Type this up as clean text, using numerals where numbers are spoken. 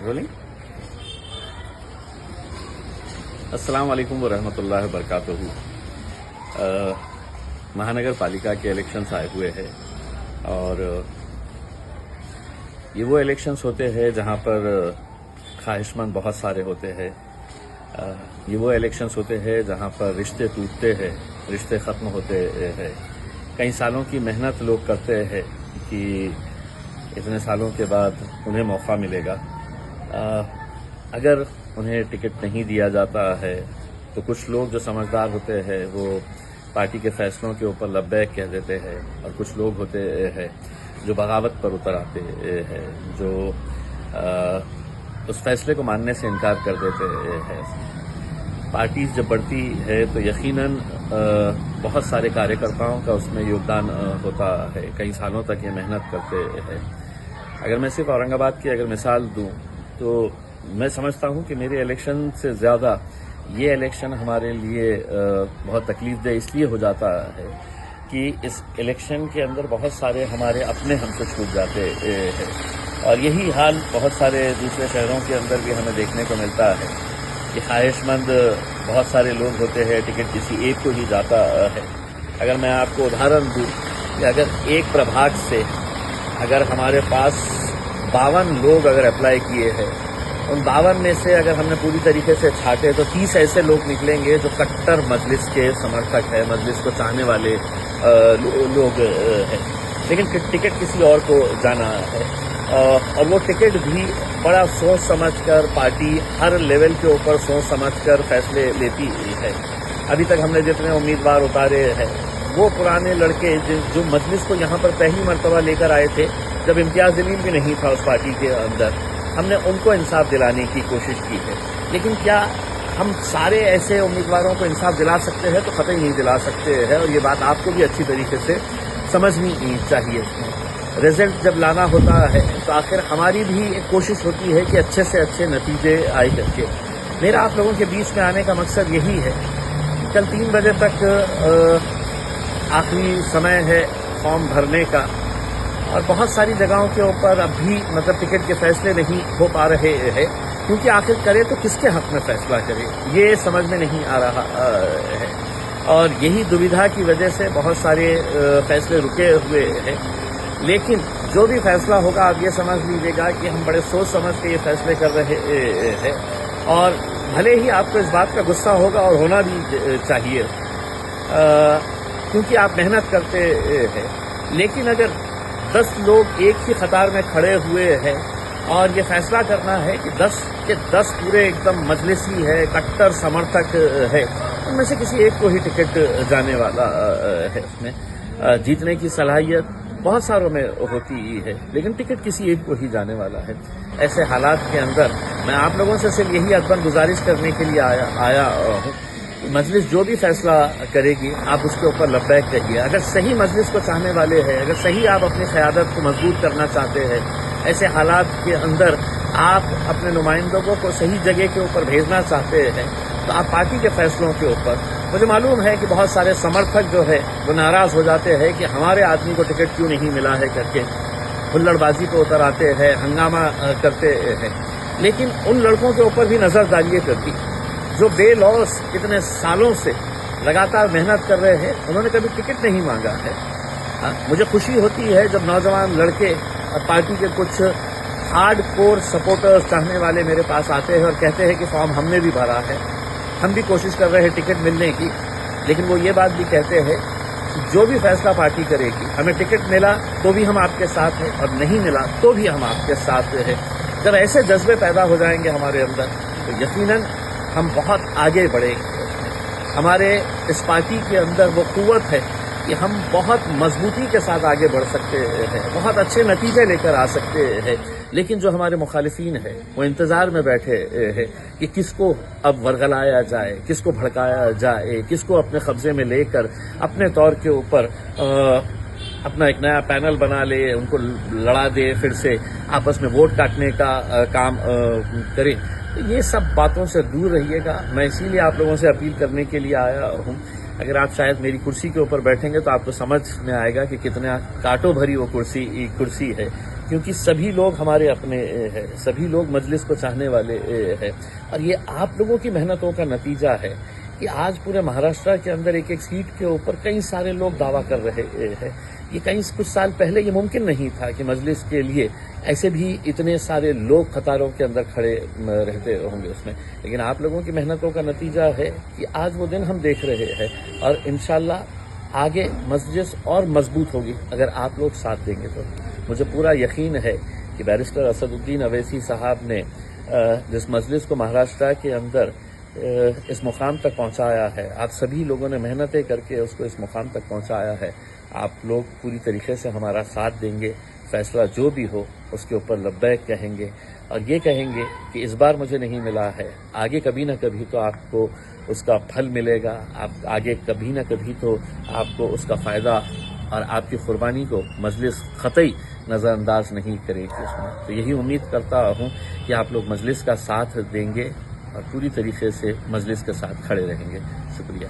Rolling. السلام علیکم ورحمۃ اللہ وبرکاتہ. مہانگر پالیکا کے الیکشنز آئے ہوئے ہیں اور یہ وہ الیکشنز ہوتے ہیں جہاں پر خواہش مند بہت سارے ہوتے ہیں. یہ وہ الیکشنز ہوتے ہیں جہاں پر رشتے ٹوٹتے ہیں, رشتے ختم ہوتے ہیں. کئی سالوں کی محنت لوگ کرتے ہیں کہ اتنے سالوں کے بعد انہیں موقع ملے گا. اگر انہیں ٹکٹ نہیں دیا جاتا ہے تو کچھ لوگ جو سمجھدار ہوتے ہیں وہ پارٹی کے فیصلوں کے اوپر لبیک کہہ دیتے ہیں, اور کچھ لوگ ہوتے ہیں جو بغاوت پر اتر آتے ہیں, جو اس فیصلے کو ماننے سے انکار کر دیتے ہیں. پارٹیز جب بڑھتی ہے تو یقیناً بہت سارے کاریہ کا اس میں یوگدان ہوتا ہے. کئی سالوں تک یہ محنت کرتے ہیں. اگر میں صرف اورنگ آباد کی اگر مثال دوں تو میں سمجھتا ہوں کہ میرے الیکشن سے زیادہ یہ الیکشن ہمارے لیے بہت تکلیف دہ اس لیے ہو جاتا ہے کہ اس الیکشن کے اندر بہت سارے ہمارے اپنے ہم سے چھوٹ جاتے ہیں, اور یہی حال بہت سارے دوسرے شہروں کے اندر بھی ہمیں دیکھنے کو ملتا ہے کہ خواہش مند بہت سارے لوگ ہوتے ہیں, ٹکٹ کسی ایک کو ہی جاتا ہے. اگر میں آپ کو ادھارن دوں کہ اگر ایک پربھاگ سے اگر ہمارے پاس 52 لوگ اگر اپلائی کیے ہیں, ان 52 میں سے اگر ہم نے پوری طریقے سے چھانٹے تو 30 ایسے لوگ نکلیں گے جو کٹر مجلس کے سمرتھک ہے, مجلس کو چاہنے والے لوگ ہیں, لیکن ٹکٹ کسی اور کو جانا ہے. اور وہ ٹکٹ بھی بڑا سوچ سمجھ کر پارٹی ہر لیول کے اوپر سوچ سمجھ کر فیصلے لیتی ہے. ابھی تک ہم نے جتنے امیدوار اتارے ہیں وہ پرانے لڑکے جو مجلس کو یہاں پر پہلی مرتبہ لے کر آئے تھے جب امتیاز جلیل بھی نہیں تھا اس پارٹی کے اندر, ہم نے ان کو انصاف دلانے کی کوشش کی ہے. لیکن کیا ہم سارے ایسے امیدواروں کو انصاف دلا سکتے ہیں؟ تو قطعی نہیں دلا سکتے ہیں, اور یہ بات آپ کو بھی اچھی طریقے سے سمجھنی چاہیے. رزلٹ جب لانا ہوتا ہے تو آخر ہماری بھی ایک کوشش ہوتی ہے کہ اچھے سے اچھے نتیجے آئے کر کے. میرا آپ لوگوں کے بیچ میں آنے کا مقصد یہی ہے. کل 3 بجے تک آخری سمے ہے فارم بھرنے کا, اور بہت ساری جگہوں کے اوپر اب بھی ٹکٹ کے فیصلے نہیں ہو پا رہے ہیں, کیونکہ آخر کرے تو کس کے حق میں فیصلہ کرے یہ سمجھ میں نہیں آ رہا ہے. اور یہی دویدھا کی وجہ سے بہت سارے فیصلے رکے ہوئے ہیں. لیکن جو بھی فیصلہ ہوگا آپ یہ سمجھ لیجیے گا کہ ہم بڑے سوچ سمجھ کے یہ فیصلے کر رہے ہیں, اور بھلے ہی آپ کو اس بات کا غصہ ہوگا اور ہونا بھی چاہیے کیونکہ آپ محنت کرتے ہیں. لیکن اگر 10 لوگ ایک ہی قطار میں کھڑے ہوئے ہیں اور یہ فیصلہ کرنا ہے کہ 10 کے 10 پورے ایک دم مجلسی ہے, کٹر سمرتھک ہے, ان میں سے کسی ایک کو ہی ٹکٹ جانے والا ہے. اس میں جیتنے کی صلاحیت بہت ساروں میں ہوتی ہے, لیکن ٹکٹ کسی ایک کو ہی جانے والا ہے. ایسے حالات کے اندر میں آپ لوگوں سے صرف یہی ادبن گزارش کرنے کے لیے آیا ہوں. مجلس جو بھی فیصلہ کرے گی آپ اس کے اوپر لبیک کہیے. اگر صحیح مجلس کو چاہنے والے ہیں, اگر صحیح آپ اپنی قیادت کو مضبوط کرنا چاہتے ہیں, ایسے حالات کے اندر آپ اپنے نمائندوں کو صحیح جگہ کے اوپر بھیجنا چاہتے ہیں, تو آپ پارٹی کے فیصلوں کے اوپر, مجھے معلوم ہے کہ بہت سارے سمرتھک جو ہے وہ ناراض ہو جاتے ہیں کہ ہمارے آدمی کو ٹکٹ کیوں نہیں ملا ہے کر کے ہلڑ بازی پہ اتر آتے ہیں, ہنگامہ کرتے ہیں. لیکن ان لڑکوں کے اوپر بھی نظر ڈالیے کرتی جو بے لوث اتنے سالوں سے لگاتار محنت کر رہے ہیں, انہوں نے کبھی ٹکٹ نہیں مانگا ہے. مجھے خوشی ہوتی ہے جب نوجوان لڑکے پارٹی کے کچھ ہارڈ کور سپورٹرز چاہنے والے میرے پاس آتے ہیں اور کہتے ہیں کہ فارم ہم نے بھی بھرا ہے, ہم بھی کوشش کر رہے ہیں ٹکٹ ملنے کی. لیکن وہ یہ بات بھی کہتے ہیں کہ جو بھی فیصلہ پارٹی کرے گی, ہمیں ٹکٹ ملا تو بھی ہم آپ کے ساتھ ہیں, اور نہیں ملا تو بھی ہم آپ کے ساتھ ہیں. جب ایسے جذبے پیدا ہو جائیں گے ہمارے اندر تو یقیناً ہم بہت آگے بڑھیں گے. ہمارے اس پارٹی کے اندر وہ قوت ہے کہ ہم بہت مضبوطی کے ساتھ آگے بڑھ سکتے ہیں, بہت اچھے نتیجے لے کر آ سکتے ہیں. لیکن جو ہمارے مخالفین ہیں وہ انتظار میں بیٹھے ہیں کہ کس کو اب ورغلایا جائے, کس کو بھڑکایا جائے, کس کو اپنے قبضے میں لے کر اپنے طور کے اوپر اپنا ایک نیا پینل بنا لے, ان کو لڑا دے, پھر سے آپس میں ووٹ کاٹنے کا کام کرے. یہ سب باتوں سے دور رہیے گا. میں اسی لیے آپ لوگوں سے اپیل کرنے کے لیے آیا ہوں. اگر آپ شاید میری کرسی کے اوپر بیٹھیں گے تو آپ کو سمجھ میں آئے گا کہ کتنا کانٹوں بھری وہ کرسی ہے. کیونکہ سبھی لوگ ہمارے اپنے ہیں، سبھی لوگ مجلس کو چاہنے والے ہیں، اور یہ آپ لوگوں کی محنتوں کا نتیجہ ہے کہ آج پورے مہاراشٹر کے اندر ایک ایک سیٹ کے اوپر کئی سارے لوگ دعویٰ کر رہے ہیں۔ یہ کچھ سال پہلے یہ ممکن نہیں تھا کہ مجلس کے لیے ایسے بھی اتنے سارے لوگ قطاروں کے اندر کھڑے رہتے ہوں گے اس میں، لیکن آپ لوگوں کی محنتوں کا نتیجہ ہے کہ آج وہ دن ہم دیکھ رہے ہیں، اور انشاءاللہ آگے مجلس اور مضبوط ہوگی اگر آپ لوگ ساتھ دیں گے تو۔ مجھے پورا یقین ہے کہ بیرسٹر اسد الدین اویسی صاحب نے جس مجلس کو مہاراشٹر کے اندر اس مقام تک پہنچایا ہے، آپ سبھی لوگوں نے محنتیں کر کے اس کو اس مقام تک پہنچایا ہے، آپ لوگ پوری طریقے سے ہمارا ساتھ دیں گے، فیصلہ جو بھی ہو اس کے اوپر لبیک کہیں گے، اور یہ کہیں گے کہ اس بار مجھے نہیں ملا ہے، آگے کبھی نہ کبھی تو آپ کو اس کا پھل ملے گا، آپ آگے کبھی نہ کبھی تو آپ کو اس کا فائدہ اور آپ کی قربانی کو مجلس قطعی نظر انداز نہیں کرے گی اس میں۔ تو یہی امید کرتا ہوں کہ آپ لوگ مجلس کا ساتھ دیں گے اور پوری طریقے سے مجلس کے ساتھ کھڑے رہیں گے۔ شکریہ۔